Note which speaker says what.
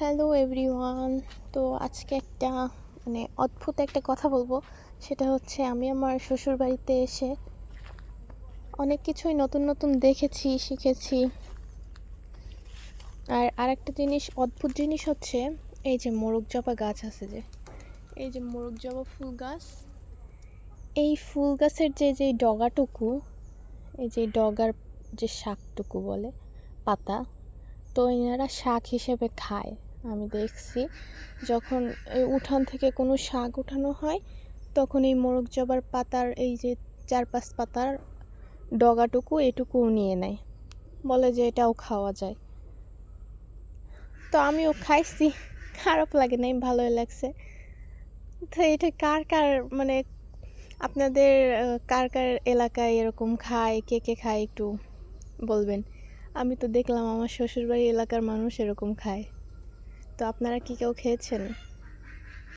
Speaker 1: Hello everyone. তো আজকে একটা অদ্ভুত একটা কথা বলবো। সেটা হচ্ছে আমি আমার শ্বশুর বাড়িতে এসে অনেক কিছুই নতুন নতুন দেখেছি, শিখেছি। আর আরেকটা জিনিস, অদ্ভুত জিনিস হচ্ছে এই যে মোরগ জবা গাছ আছে, যে এই যে মোরগ জবা ফুল গাছ, এই ফুল গাছের যে যে ডগাটুকু, এই যে ডগার যে শাকটুকু বলে পাতা, তো এনারা শাক হিসেবে খায়। আমি দেখছি যখন এই উঠান থেকে কোনো শাক উঠানো হয়, তখন এই মোরগ জবার পাতার এই যে 4-5 পাতার ডগাটুকু এটুকু নিয়ে নেয়, বলে যে এটাও খাওয়া যায়। তো আমিও খাইছি, খারাপ লাগে নাই, ভালোই লাগছে। তো এটা কার কার আপনাদের কার কার এলাকায় এরকম খায়, কে কে খায় একটু বলবেন। আমি তো দেখলাম আমার শ্বশুরবাড়ি এলাকার মানুষ এরকম খায়। তো আপনারা কি কেউ খেয়েছেন?